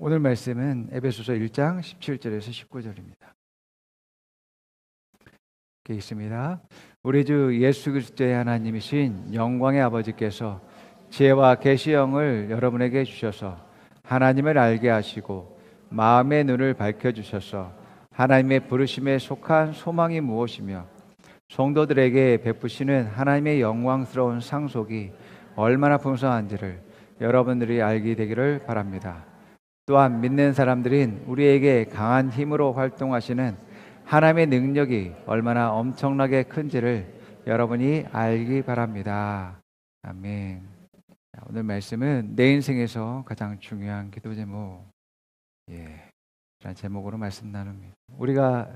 오늘 말씀은 에베소서 1장 17절에서 19절입니다. 이렇게 있습니다. 우리 주 예수 그리스도의 하나님이신 영광의 아버지께서 지혜와 계시형을 여러분에게 주셔서 하나님을 알게 하시고 마음의 눈을 밝혀주셔서 하나님의 부르심에 속한 소망이 무엇이며 성도들에게 베푸시는 하나님의 영광스러운 상속이 얼마나 풍성한지를 여러분들이 알게 되기를 바랍니다. 또한 믿는 사람들인 우리에게 강한 힘으로 활동하시는 하나님의 능력이 얼마나 엄청나게 큰지를 여러분이 알기 바랍니다. 아멘. 오늘 말씀은 내 인생에서 가장 중요한 기도 제목, 이런 제목으로 말씀 나눕니다. 우리가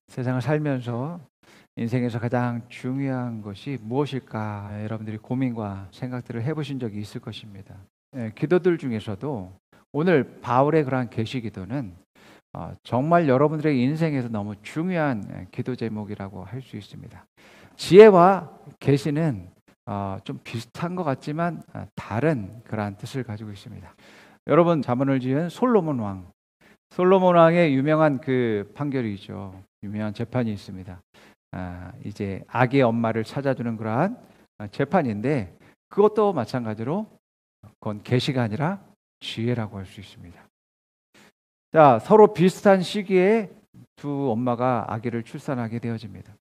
세상을 살면서 인생에서 가장 중요한 것이 무엇일까? 여러분들이 고민과 생각들을 해보신 적이 있을 것입니다. 기도들 중에서도 오늘 바울의 그러한 계시 기도는 정말 여러분들의 인생에서 너무 중요한 기도 제목이라고 할 수 있습니다. 지혜와 계시는 좀 비슷한 것 같지만 다른 그러한 뜻을 가지고 있습니다. 여러분 자문을 지은 솔로몬 왕의 유명한 그 판결이죠. 유명한 재판이 있습니다. 이제 아기의 엄마를 찾아주는 그러한 재판인데 그것도 마찬가지로 그건 계시가 아니라 지혜라고 할 수 있습니다. 자, 서로 비슷한 시기에 두 엄마가 아기를 출산하게 되어집니다.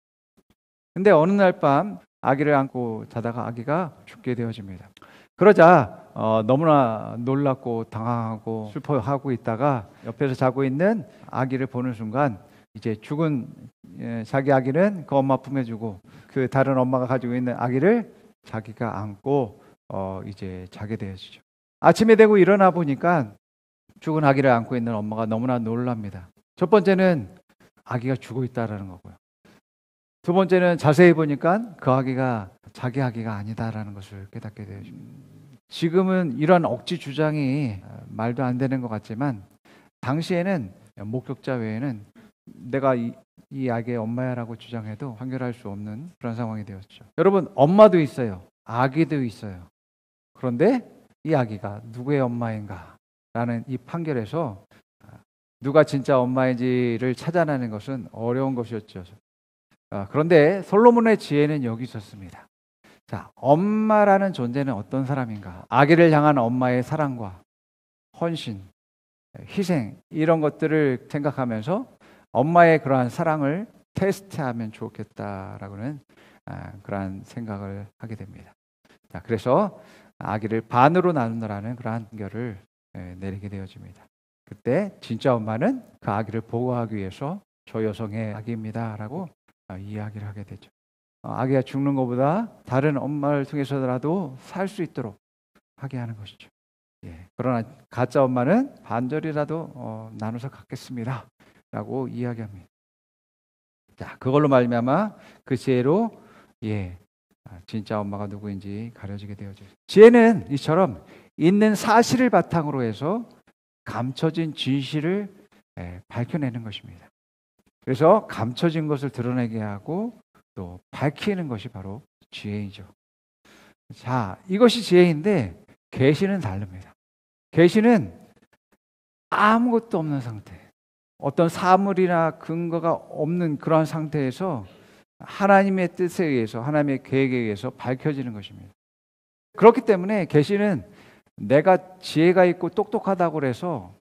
근데 어느 날 밤 아기를 안고 자다가 아기가 죽게 되어집니다. 그러자 너무나 놀랍고 당황하고 슬퍼하고 있다가 옆에서 자고 있는 아기를 보는 순간 이제 죽은 자기 아기는 그 엄마 품에 주고 그 다른 엄마가 가지고 있는 아기를 자기가 안고 이제 자게 되어지죠. 아침에 되고 일어나 보니까 죽은 아기를 안고 있는 엄마가 너무나 놀랍니다. 첫 번째는 아기가 죽어 있다라는 거고요. 두 번째는 자세히 보니까 그 아기가 자기 아기가 아니다라는 것을 깨닫게 되죠. 지금은 이런 억지 주장이 말도 안 되는 것 같지만 당시에는 목격자 외에는 내가 이 아기의 엄마야라고 주장해도 판결할 수 없는 그런 상황이 되었죠. 여러분, 엄마도 있어요. 아기도 있어요. 그런데 이 아기가 누구의 엄마인가? 라는 이 판결에서 누가 진짜 엄마인지를 찾아내는 것은 어려운 것이었죠. 그런데 솔로몬의 지혜는 여기 있었습니다. 자, 엄마라는 존재는 어떤 사람인가? 아기를 향한 엄마의 사랑과 헌신, 희생 이런 것들을 생각하면서 엄마의 그러한 사랑을 테스트하면 좋겠다라고는 그러한 생각을 하게 됩니다. 자, 그래서 아기를 반으로 나누라는 그러한 판결을 내리게 되어집니다. 그때 진짜 엄마는 그 아기를 보호하기 위해서 저 여성의 아기입니다라고 이야기를 하게 되죠. 아기가 죽는 것보다 다른 엄마를 통해서라도 살 수 있도록 하게 하는 것이죠. 그러나 가짜 엄마는 반절이라도 나눠서 갖겠습니다라고 이야기합니다. 자, 그걸로 말미암아 그 지혜로 진짜 엄마가 누구인지 가려지게 되어져. 지혜는 이처럼 있는 사실을 바탕으로 해서 감춰진 진실을 밝혀내는 것입니다. 그래서 감춰진 것을 드러내게 하고 또 밝히는 것이 바로 지혜이죠. 자, 이것이 지혜인데 계시는 다릅니다. 계시는 아무것도 없는 상태, 어떤 사물이나 근거가 없는 그런 상태에서 하나님의 뜻에 의해서 하나님의 계획에 의해서 밝혀지는 것입니다. 그렇기 때문에 계시는 내가 지혜가 있고 똑똑하다고 해서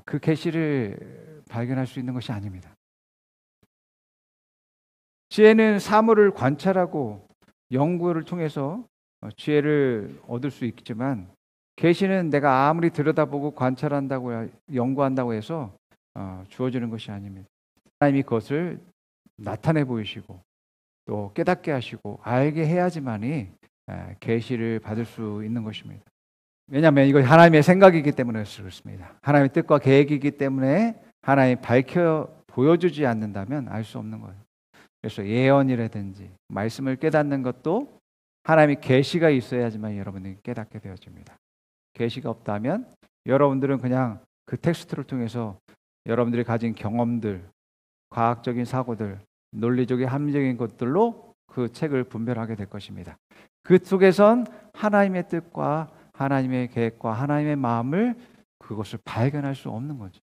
그 계시를 발견할 수 있는 것이 아닙니다. 지혜는 사물을 관찰하고 연구를 통해서 지혜를 얻을 수 있지만 계시는 내가 아무리 들여다보고 관찰한다고 연구한다고 해서 주어지는 것이 아닙니다. 하나님이 그것을 나타내 보이시고 또 깨닫게 하시고 알게 해야지만이 계시를 받을 수 있는 것입니다. 왜냐하면 이거 하나님의 생각이기 때문에 그렇습니다. 하나님의 뜻과 계획이기 때문에 하나님이 밝혀 보여주지 않는다면 알 수 없는 거예요. 그래서 예언이라든지 말씀을 깨닫는 것도 하나님의 계시가 있어야지만 여러분들이 깨닫게 되어집니다. 계시가 없다면 여러분들은 그냥 그 텍스트를 통해서 여러분들이 가진 경험들, 과학적인 사고들, 논리적인 합리적인 것들로 그 책을 분별하게 될 것입니다. 그 속에선 하나님의 뜻과 하나님의 계획과 하나님의 마음을 그것을 발견할 수 없는 거죠.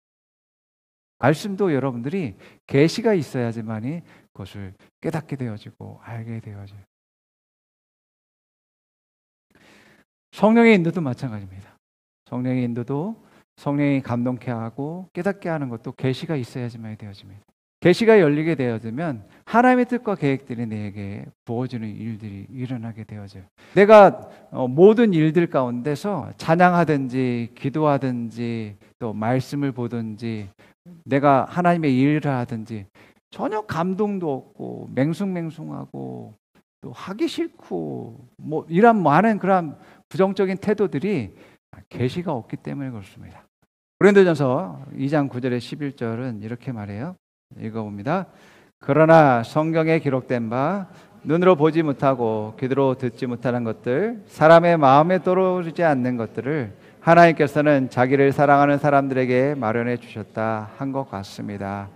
말씀도 여러분들이 계시가 있어야지만이 그것을 깨닫게 되어지고 알게 되어져요. 성령의 인도도 마찬가지입니다. 성령의 인도도 성령이 감동케 하고 깨닫게 하는 것도 계시가 있어야지만 되어집니다. 계시가 열리게 되어지면 하나님의 뜻과 계획들이 내게 부어지는 일들이 일어나게 되어져요. 내가 모든 일들 가운데서 찬양하든지 기도하든지 또 말씀을 보든지 내가 하나님의 일을 하든지 전혀 감동도 없고 맹숭맹숭하고 또 하기 싫고 뭐 이런 많은 그런 부정적인 태도들이 계시가 없기 때문에 그렇습니다. 고린도전서 2장 9절에 11절은 이렇게 말해요. 읽어봅니다. 그러나 성경에 기록된 바 눈으로 보지 못하고 귀로 듣지 못하는 것들, 사람의 마음에 떠오르지 않는 것들을 하나님께서는 자기를 사랑하는 사람들에게 마련해 주셨다 한 것 같습니다.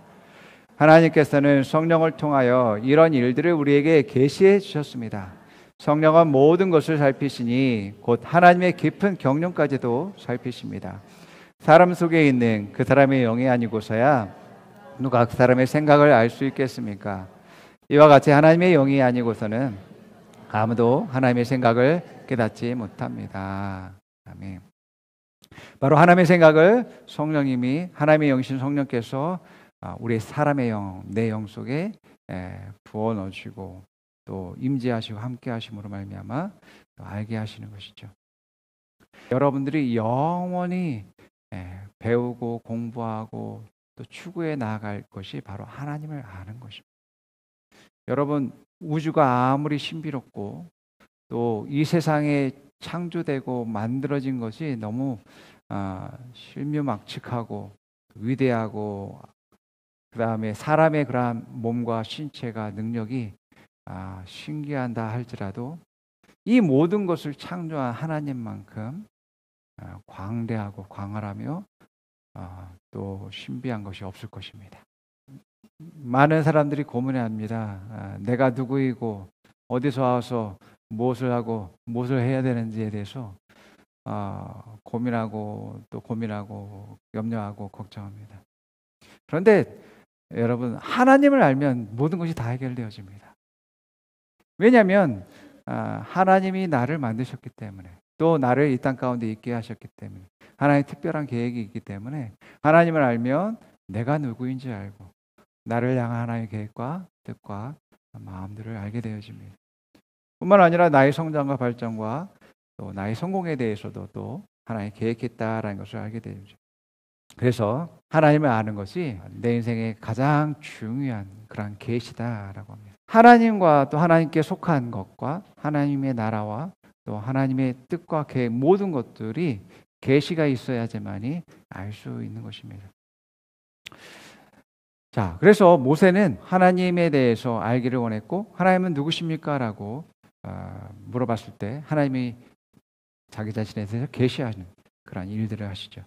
하나님께서는 성령을 통하여 이런 일들을 우리에게 계시해 주셨습니다. 성령은 모든 것을 살피시니 곧 하나님의 깊은 경륜까지도 살피십니다. 사람 속에 있는 그 사람의 영이 아니고서야 누가 그 사람의 생각을 알 수 있겠습니까? 이와 같이 하나님의 영이 아니고서는 아무도 하나님의 생각을 깨닫지 못합니다. 아멘. 바로 하나님의 생각을 성령님이 하나님의 영이신 성령께서 우리 사람의 영, 내 영 속에 부어 넣으시고 또 임재하시고 함께 하심으로 말미암아 알게 하시는 것이죠. 여러분들이 영원히 배우고 공부하고 또 추구해 나아갈 것이 바로 하나님을 아는 것입니다. 여러분, 우주가 아무리 신비롭고 또 이 세상에 창조되고 만들어진 것이 너무 실묘막측하고 위대하고 그 다음에 사람의 그러한 몸과 신체가 능력이 신기한다 할지라도 이 모든 것을 창조한 하나님만큼 광대하고 광활하며 또 신비한 것이 없을 것입니다. 많은 사람들이 고민합니다. 내가 누구이고 어디서 와서 무엇을 하고 무엇을 해야 되는지에 대해서 고민하고 또 고민하고 염려하고 걱정합니다. 그런데 여러분, 하나님을 알면 모든 것이 다 해결되어집니다. 왜냐하면 하나님이 나를 만드셨기 때문에 또 나를 이 땅 가운데 있게 하셨기 때문에 하나님의 특별한 계획이 있기 때문에 하나님을 알면 내가 누구인지 알고 나를 향한 하나님의 계획과 뜻과 마음들을 알게 되어집니다. 뿐만 아니라 나의 성장과 발전과 또 나의 성공에 대해서도 또 하나님이 계획했다라는 것을 알게 되죠. 그래서 하나님을 아는 것이 내 인생의 가장 중요한 그런 계시다라고 합니다. 하나님과 또 하나님께 속한 것과 하나님의 나라와 또 하나님의 뜻과 계획 모든 것들이 계시가 있어야지만이 알 수 있는 것입니다. 자, 그래서 모세는 하나님에 대해서 알기를 원했고 하나님은 누구십니까? 라고 물어봤을 때 하나님이 자기 자신에 대해서 계시하는 그런 일들을 하시죠.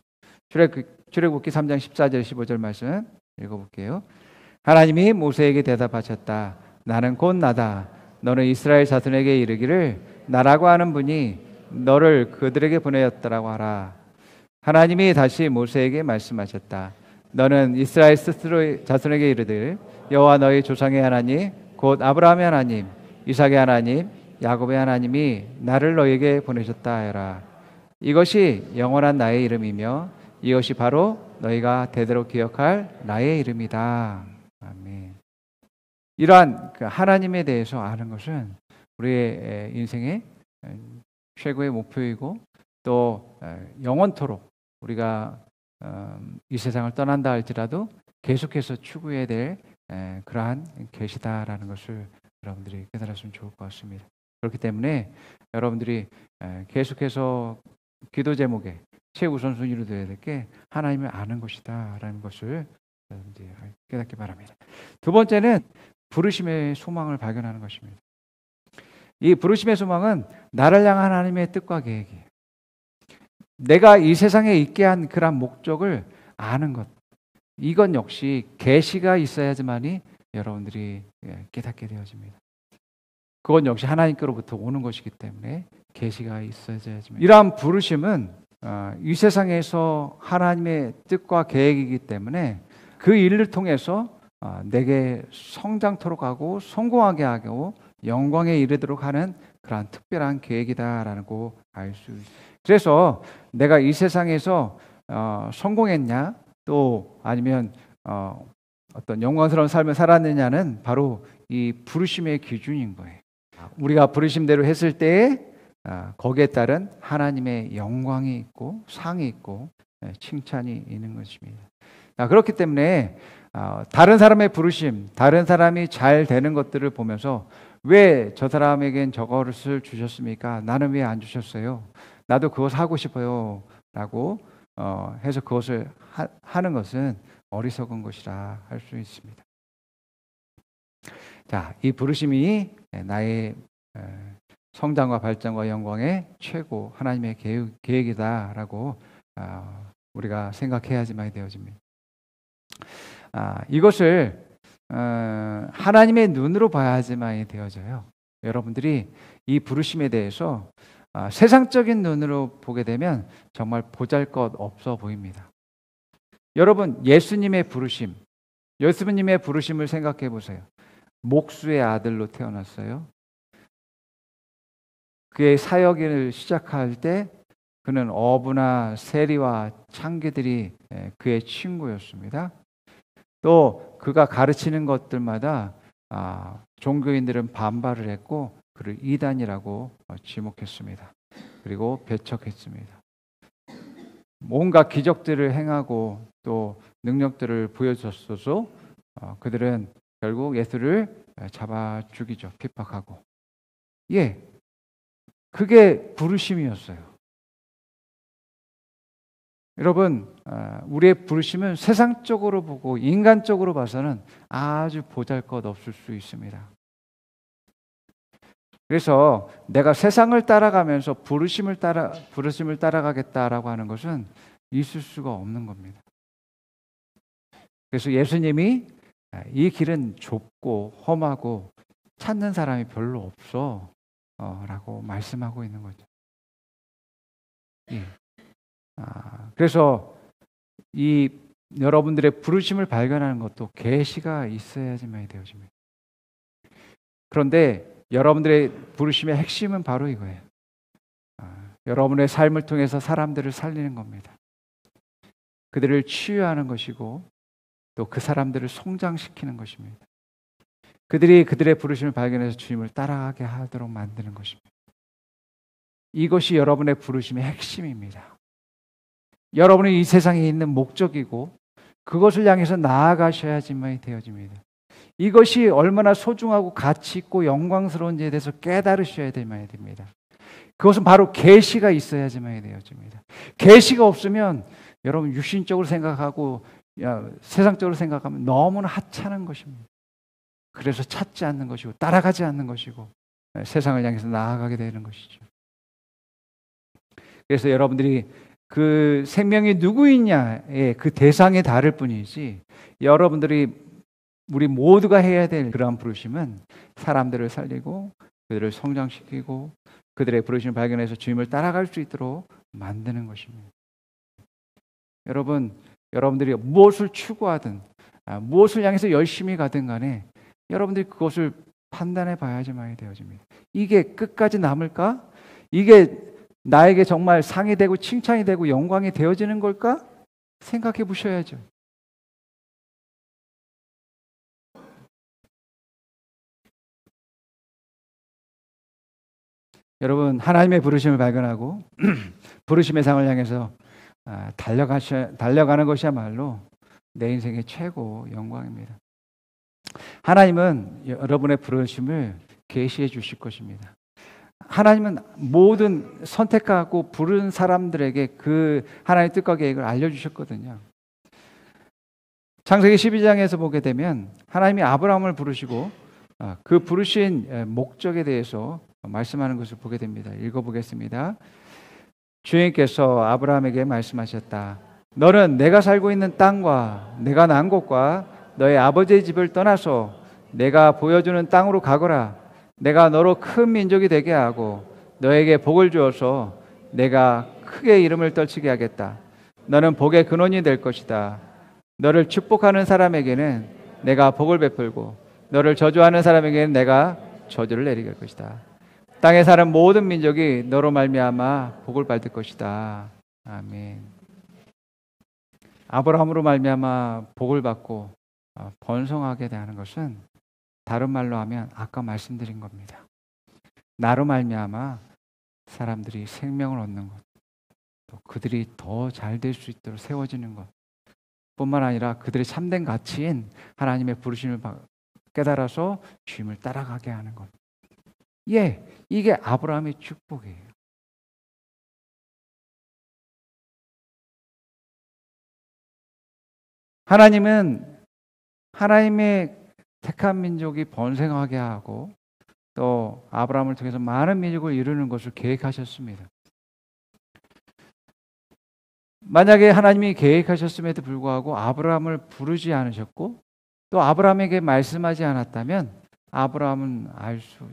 출애굽기 3장 14절 15절 말씀 읽어볼게요. 하나님이 모세에게 대답하셨다. 나는 곧 나다. 너는 이스라엘 자손에게 이르기를 나라고 하는 분이 너를 그들에게 보내었다라고 하라. 하나님이 다시 모세에게 말씀하셨다. 너는 이스라엘 스스로 자손에게 이르되 여호와 너희 조상의 하나님 곧 아브라함의 하나님 이삭의 하나님 야곱의 하나님이 나를 너에게 보내셨다 하여라. 이것이 영원한 나의 이름이며 이것이 바로 너희가 대대로 기억할 나의 이름이다. 아멘. 이러한 하나님에 대해서 아는 것은 우리의 인생의 최고의 목표이고 또 영원토록 우리가 이 세상을 떠난다 할지라도 계속해서 추구해야 될 그러한 계시다라는 것을 여러분들이 깨달았으면 좋을 것 같습니다. 그렇기 때문에 여러분들이 계속해서 기도 제목에 최우선순위로 되어야 될 게 하나님을 아는 것이다라는 것을 여러분들이 깨닫기 바랍니다. 두 번째는 부르심의 소망을 발견하는 것입니다. 이 부르심의 소망은 나를 향한 하나님의 뜻과 계획이에요. 내가 이 세상에 있게 한 그런 목적을 아는 것. 이건 역시 계시가 있어야지만이 여러분들이 깨닫게 되어집니다. 그건 역시 하나님께로부터 오는 것이기 때문에 계시가 있어야지만. 이러한 부르심은 이 세상에서 하나님의 뜻과 계획이기 때문에 그 일을 통해서 내게 성장토록 하고 성공하게 하고 영광에 이르도록 하는 그러한 특별한 계획이다라고 알 수 있어요. 그래서 내가 이 세상에서 성공했냐 또 아니면 어떤 영광스러운 삶을 살았느냐는 바로 이 부르심의 기준인 거예요. 우리가 부르심대로 했을 때에 거기에 따른 하나님의 영광이 있고 상이 있고 칭찬이 있는 것입니다. 그렇기 때문에 다른 사람의 부르심, 다른 사람이 잘 되는 것들을 보면서 왜 저 사람에겐 저것을 주셨습니까? 나는 왜 안 주셨어요? 나도 그것 하고 싶어요 라고 해서 그것을 하는 것은 어리석은 것이라 할 수 있습니다. 자, 이 부르심이 나의 성장과 발전과 영광의 최고 하나님의 계획이다라고 우리가 생각해야지만 되어집니다. 이것을 하나님의 눈으로 봐야지만 되어져요. 여러분들이 이 부르심에 대해서 세상적인 눈으로 보게 되면 정말 보잘것없어 보입니다. 여러분, 예수님의 부르심을 생각해 보세요. 목수의 아들로 태어났어요. 그의 사역을 시작할 때 그는 어부나 세리와 창기들이 그의 친구였습니다. 또 그가 가르치는 것들마다 종교인들은 반발을 했고 그를 이단이라고 지목했습니다. 그리고 배척했습니다. 뭔가 기적들을 행하고 또 능력들을 보여줬어도 그들은 결국 예수를 잡아 죽이죠. 핍박하고. 그게 부르심이었어요. 여러분, 우리의 부르심은 세상적으로 보고 인간적으로 봐서는 아주 보잘것없을 수 있습니다. 그래서 내가 세상을 따라가면서 부르심을 따라가겠다라고 하는 것은 있을 수가 없는 겁니다. 그래서 예수님이 이 길은 좁고 험하고 찾는 사람이 별로 없어 라고 말씀하고 있는 거죠. 그래서 이 여러분들의 부르심을 발견하는 것도 계시가 있어야지만 되어집니다. 그런데 여러분들의 부르심의 핵심은 바로 이거예요. 여러분의 삶을 통해서 사람들을 살리는 겁니다. 그들을 치유하는 것이고 또 그 사람들을 성장시키는 것입니다. 그들이 그들의 부르심을 발견해서 주님을 따라가게 하도록 만드는 것입니다. 이것이 여러분의 부르심의 핵심입니다. 여러분이 이 세상에 있는 목적이고 그것을 향해서 나아가셔야지만 되어집니다. 이것이 얼마나 소중하고 가치 있고 영광스러운지에 대해서 깨달으셔야 됩니다. 그것은 바로 계시가 있어야지만 되어집니다. 계시가 없으면 여러분 육신적으로 생각하고 세상적으로 생각하면 너무나 하찮은 것입니다. 그래서 찾지 않는 것이고 따라가지 않는 것이고 세상을 향해서 나아가게 되는 것이죠. 그래서 여러분들이 그 생명이 누구이냐의 그 대상에 다를 뿐이지 우리 모두가 해야 될 그러한 부르심은 사람들을 살리고 그들을 성장시키고 그들의 부르심을 발견해서 주님을 따라갈 수 있도록 만드는 것입니다. 여러분들이 무엇을 추구하든 무엇을 향해서 열심히 가든 간에 여러분들이 그것을 판단해 봐야지만 되어집니다. 이게 끝까지 남을까? 이게 나에게 정말 상이 되고 칭찬이 되고 영광이 되어지는 걸까? 생각해 보셔야죠. 여러분, 하나님의 부르심을 발견하고 부르심의 상을 향해서 달려가는 것이야말로 내 인생의 최고 영광입니다. 하나님은 여러분의 부르심을 계시해 주실 것입니다. 하나님은 모든 선택하고 부른 사람들에게 그 하나님의 뜻과 계획을 알려주셨거든요. 창세기 12장에서 보게 되면 하나님이 아브라함을 부르시고 그 부르신 목적에 대해서 말씀하는 것을 보게 됩니다. 읽어보겠습니다. 주님께서 아브라함에게 말씀하셨다. 너는 내가 살고 있는 땅과 내가 난 곳과 너의 아버지의 집을 떠나서 내가 보여주는 땅으로 가거라. 내가 너로 큰 민족이 되게 하고 너에게 복을 주어서 내가 크게 이름을 떨치게 하겠다. 너는 복의 근원이 될 것이다. 너를 축복하는 사람에게는 내가 복을 베풀고 너를 저주하는 사람에게는 내가 저주를 내리게 할 것이다. 땅에 사는 모든 민족이 너로 말미암아 복을 받을 것이다. 아멘. 아브라함으로 말미암아 복을 받고 번성하게 되는 것은 다른 말로 하면 아까 말씀드린 겁니다. 나로 말미암아 사람들이 생명을 얻는 것, 또 그들이 더 잘 될 수 있도록 세워지는 것 뿐만 아니라 그들의 참된 가치인 하나님의 부르심을 깨달아서 주님을 따라가게 하는 것. 예, 이게 아브라함의 축복이에요. 하나님은 하나님의 택한 민족이 번성하게 하고 또 아브라함을 통해서 많은 민족을 이루는 것을 계획하셨습니다. 만약에 하나님이 계획하셨음에도 불구하고 아브라함을 부르지 않으셨고 또 아브라함에게 말씀하지 않았다면 아브라함은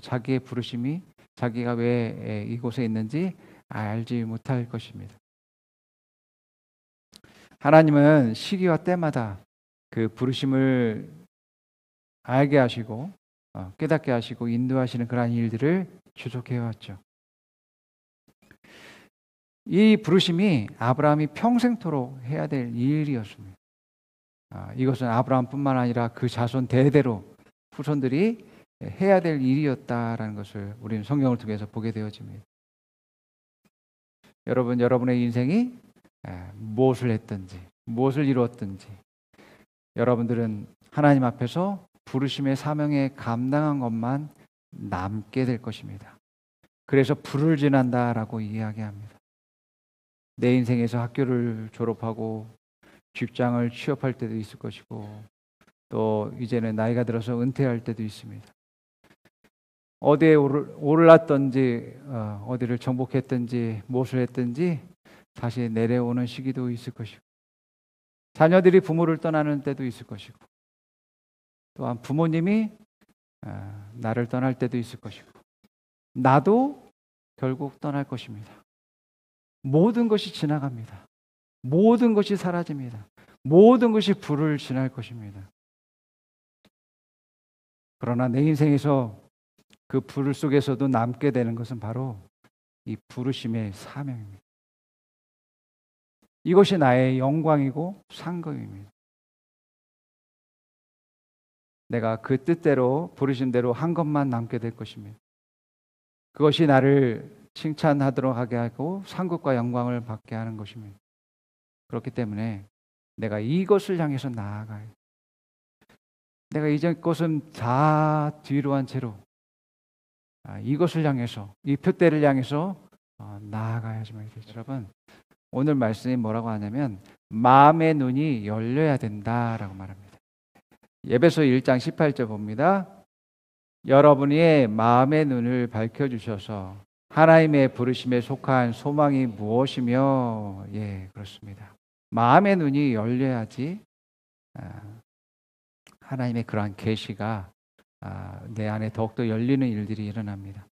자기의 부르심이 자기가 왜 이곳에 있는지 알지 못할 것입니다. 하나님은 시기와 때마다 그 부르심을 알게 하시고 깨닫게 하시고 인도하시는 그러한 일들을 주속해 왔죠. 이 부르심이 아브라함이 평생토록 해야 될 일이었습니다. 이것은 아브라함뿐만 아니라 그 자손 대대로 후손들이 해야 될 일이었다라는 것을 우리는 성경을 통해서 보게 되어집니다. 여러분, 여러분의 인생이 무엇을 했든지 무엇을 이루었든지 여러분들은 하나님 앞에서 부르심의 사명에 감당한 것만 남게 될 것입니다. 그래서 불을 지난다라고 이야기합니다. 내 인생에서 학교를 졸업하고 직장을 취업할 때도 있을 것이고 또 이제는 나이가 들어서 은퇴할 때도 있습니다. 어디에 올랐든지 어디를 정복했든지 무엇을 했든지 다시 내려오는 시기도 있을 것이고 자녀들이 부모를 떠나는 때도 있을 것이고 또한 부모님이 나를 떠날 때도 있을 것이고 나도 결국 떠날 것입니다. 모든 것이 지나갑니다. 모든 것이 사라집니다. 모든 것이 불을 지날 것입니다. 그러나 내 인생에서 그 불 속에서도 남게 되는 것은 바로 이 부르심의 사명입니다. 이것이 나의 영광이고 상급입니다. 내가 그 뜻대로 부르심대로 한 것만 남게 될 것입니다. 그것이 나를 칭찬하도록 하게 하고 상급과 영광을 받게 하는 것입니다. 그렇기 때문에 내가 이것을 향해서 나아가요. 내가 이전 것은 다 뒤로 한 채로 이것을 향해서 이 표대를 향해서 나아가야지만 되죠. 여러분, 오늘 말씀이 뭐라고 하냐면 마음의 눈이 열려야 된다라고 말합니다. 에베소 1장 18절 봅니다. 여러분의 마음의 눈을 밝혀주셔서 하나님의 부르심에 속한 소망이 무엇이며 그렇습니다. 마음의 눈이 열려야지 하나님의 그러한 계시가 내 안에 더욱더 열리는 일들이 일어납니다.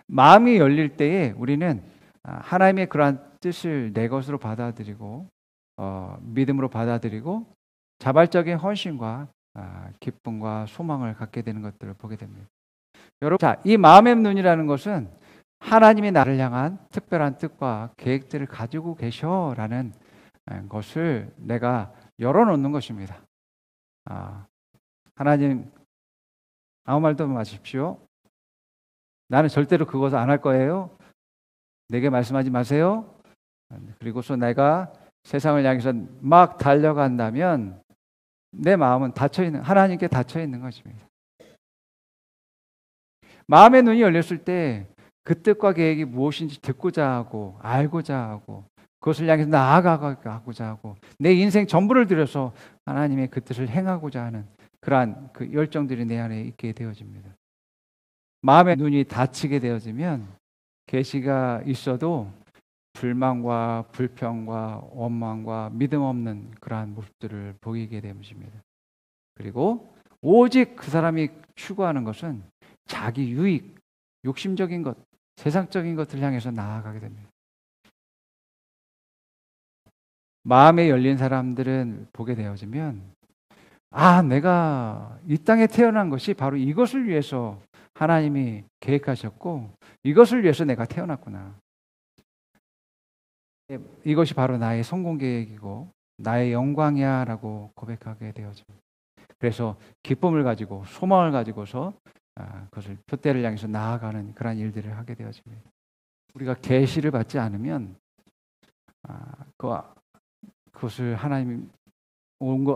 마음이 열릴 때에 우리는 하나님의 그러한 뜻을 내 것으로 받아들이고 믿음으로 받아들이고 자발적인 헌신과 기쁨과 소망을 갖게 되는 것들을 보게 됩니다. 여러분, 이 마음의 눈이라는 것은 하나님이 나를 향한 특별한 뜻과 계획들을 가지고 계셔라는 것을 내가 열어놓는 것입니다. 하나님 아무 말도 마십시오. 나는 절대로 그것을 안 할 거예요. 내게 말씀하지 마세요. 그리고서 내가 세상을 향해서 막 달려간다면 내 마음은 하나님께 닫혀 있는 것입니다. 마음의 눈이 열렸을 때 그 뜻과 계획이 무엇인지 듣고자 하고 알고자 하고 그것을 향해서 나아가고자 하고 내 인생 전부를 들여서 하나님의 그 뜻을 행하고자 하는 그러한 그 열정들이 내 안에 있게 되어집니다. 마음의 눈이 닫히게 되어지면 계시가 있어도 불만과 불평과 원망과 믿음 없는 그러한 모습들을 보이게 되어집니다. 그리고 오직 그 사람이 추구하는 것은 자기 유익, 욕심적인 것, 세상적인 것을 향해서 나아가게 됩니다. 마음에 열린 사람들은 보게 되어지면, 아, 내가 이 땅에 태어난 것이 바로 이것을 위해서 하나님이 계획하셨고 이것을 위해서 내가 태어났구나. 이것이 바로 나의 성공 계획이고 나의 영광이야 라고 고백하게 되어집니다. 그래서 기쁨을 가지고 소망을 가지고서 그것을 표대를 향해서 나아가는 그런 일들을 하게 되어집니다. 우리가 계시를 받지 않으면 그것을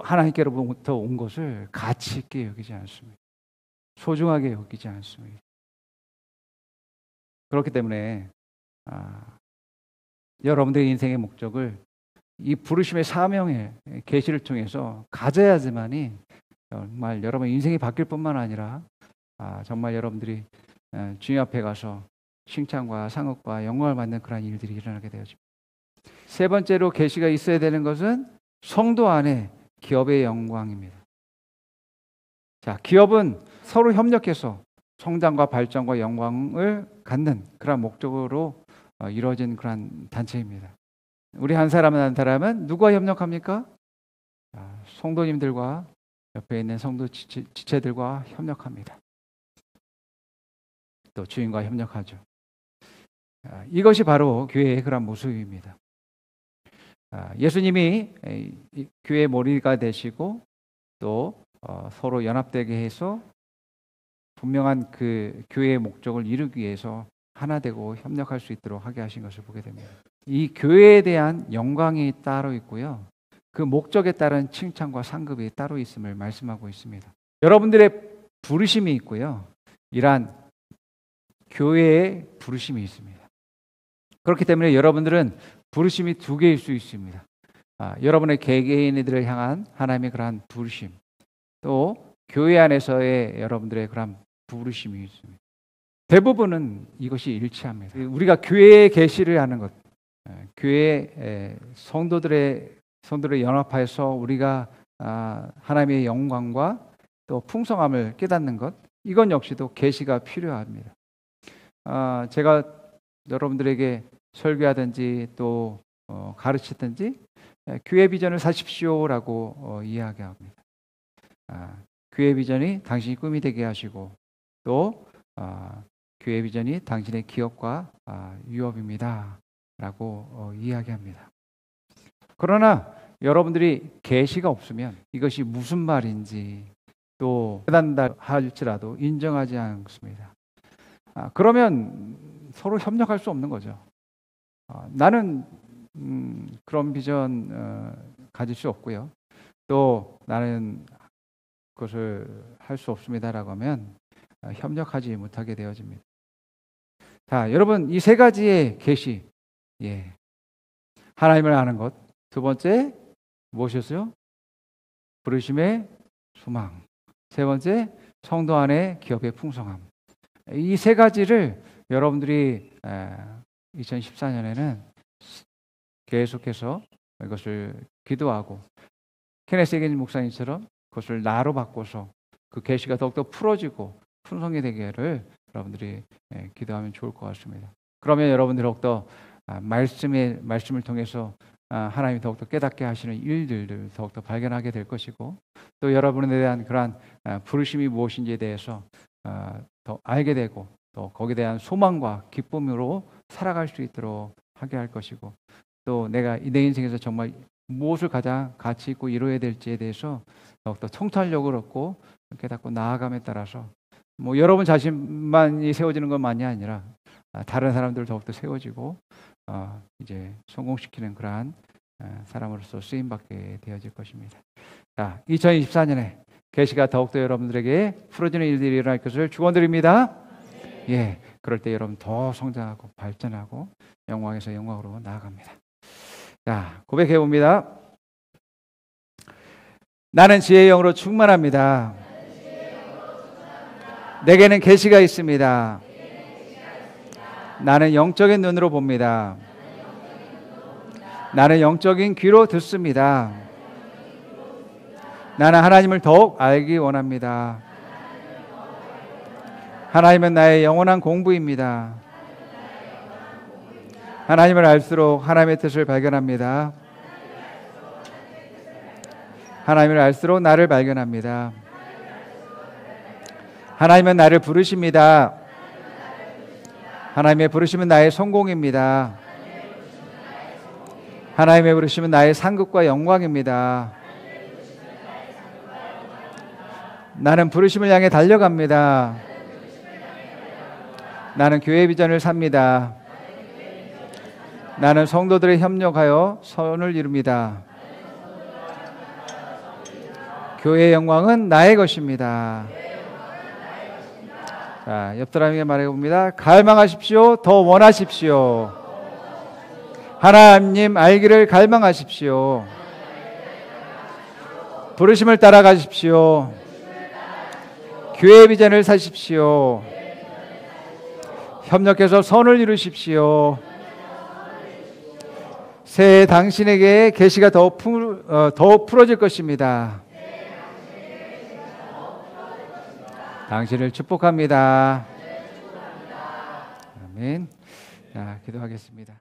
하나님께로부터 온 것을 가치 있게 여기지 않습니다. 소중하게 여기지 않습니다. 그렇기 때문에 여러분들의 인생의 목적을 이 부르심의 사명의 계시를 통해서 가져야지만이 정말 여러분의 인생이 바뀔 뿐만 아니라 정말 여러분들이 주님 앞에 가서 칭찬과 상업과 영광을 받는 그런 일들이 일어나게 되어집니다. 세 번째로 계시가 있어야 되는 것은 성도 안에 기업의 영광입니다. 자, 기업은 서로 협력해서 성장과 발전과 영광을 갖는 그런 목적으로 이루어진 그런 단체입니다. 우리 한 사람은 누구와 협력합니까? 성도님들과 옆에 있는 성도 지체들과 협력합니다. 또 주인과 협력하죠. 이것이 바로 교회의 그런 모습입니다. 예수님이 교회의 머리가 되시고 또 서로 연합되게 해서 분명한 그 교회의 목적을 이루기 위해서 하나 되고 협력할 수 있도록 하게 하신 것을 보게 됩니다. 이 교회에 대한 영광이 따로 있고요. 그 목적에 따른 칭찬과 상급이 따로 있음을 말씀하고 있습니다. 여러분들의 부르심이 있고요. 이러한 교회의 부르심이 있습니다. 그렇기 때문에 여러분들은 부르심이 두 개일 수 있습니다. 여러분의 개개인들을 향한 하나님의 그러한 부르심, 또 교회 안에서의 여러분들의 그러한 부르심이 있습니다. 대부분은 이것이 일치합니다. 우리가 교회의 계시를 하는 것, 교회 성도들의 연합하여서 우리가 하나님의 영광과 또 풍성함을 깨닫는 것, 이건 역시도 계시가 필요합니다. 제가 여러분들에게 설교하든지 또 가르치든지 교회 비전을 사십시오라고 이야기합니다. 교회 비전이 당신의 꿈이 되게 하시고 또 교회 비전이 당신의 기업과 유업입니다 라고 이야기합니다. 그러나 여러분들이 계시가 없으면 이것이 무슨 말인지 또 깨닫는다 할지라도 인정하지 않습니다. 그러면 서로 협력할 수 없는 거죠. 나는 그런 비전 가질 수 없고요. 또 나는 그것을 할 수 없습니다라고 하면 협력하지 못하게 되어집니다. 자, 여러분 이 세 가지의 계시, 하나님을 아는 것. 두 번째 무엇이었어요? 부르심의 소망. 세 번째 성도 안의 기업의 풍성함. 이 세 가지를 여러분들이 2014년에는 계속해서 이것을 기도하고 케네스 에겐 목사님처럼 그것을 나로 바꿔서 그 계시가 더욱더 풀어지고 풍성이 되기를 여러분들이 기도하면 좋을 것 같습니다. 그러면 여러분들이 더욱더 말씀을 통해서 하나님이 더욱더 깨닫게 하시는 일들을 더욱더 발견하게 될 것이고 또 여러분에 대한 그러한 부르심이 무엇인지에 대해서 더 알게 되고 또 거기에 대한 소망과 기쁨으로 살아갈 수 있도록 하게 할 것이고 또 내가 내 인생에서 정말 무엇을 가장 가치 있고 이루어야 될지에 대해서 더욱더 통찰력을 얻고 깨닫고 나아감에 따라서 여러분 자신만이 세워지는 것만이 아니라 다른 사람들 더욱더 세워지고 이제 성공시키는 그러한 사람으로서 쓰임받게 되어질 것입니다. 자, 2024년에 계시가 더욱더 여러분들에게 풀어지는 일들이 일어날 것을 축원드립니다. 그럴 때 여러분 더 성장하고 발전하고 영광에서 영광으로 나아갑니다. 자, 고백해 봅니다. 나는 지혜의 영으로 충만합니다. 내게는 계시가 있습니다. 나는 영적인 눈으로 봅니다. 나는 영적인 귀로 듣습니다. 나는 하나님을 더욱 알기 원합니다. 하나님은 나의 영원한 공부입니다. 하나님을 알수록 하나님의 뜻을 발견합니다. 하나님을 알수록 나를 발견합니다. 하나님은 나를 부르십니다. 하나님의 부르심은 나의 성공입니다. 하나님의 부르심은 나의 상급과 영광입니다. 나는 부르심을 향해 달려갑니다. 나는 교회 비전을 삽니다. 나는 성도들에 협력하여 선을 이룹니다. 교회의 영광은 나의 것입니다. 자, 옆 사람에게 말해봅니다. 갈망하십시오. 더 원하십시오. 하나님 알기를 갈망하십시오. 부르심을 따라가십시오. 교회 비전을 사십시오. 협력해서 선을 이루십시오. 새해 당신에게 계시가 더욱 풀어질 것입니다. 당신을 축복합니다. 아멘. 자, 기도하겠습니다.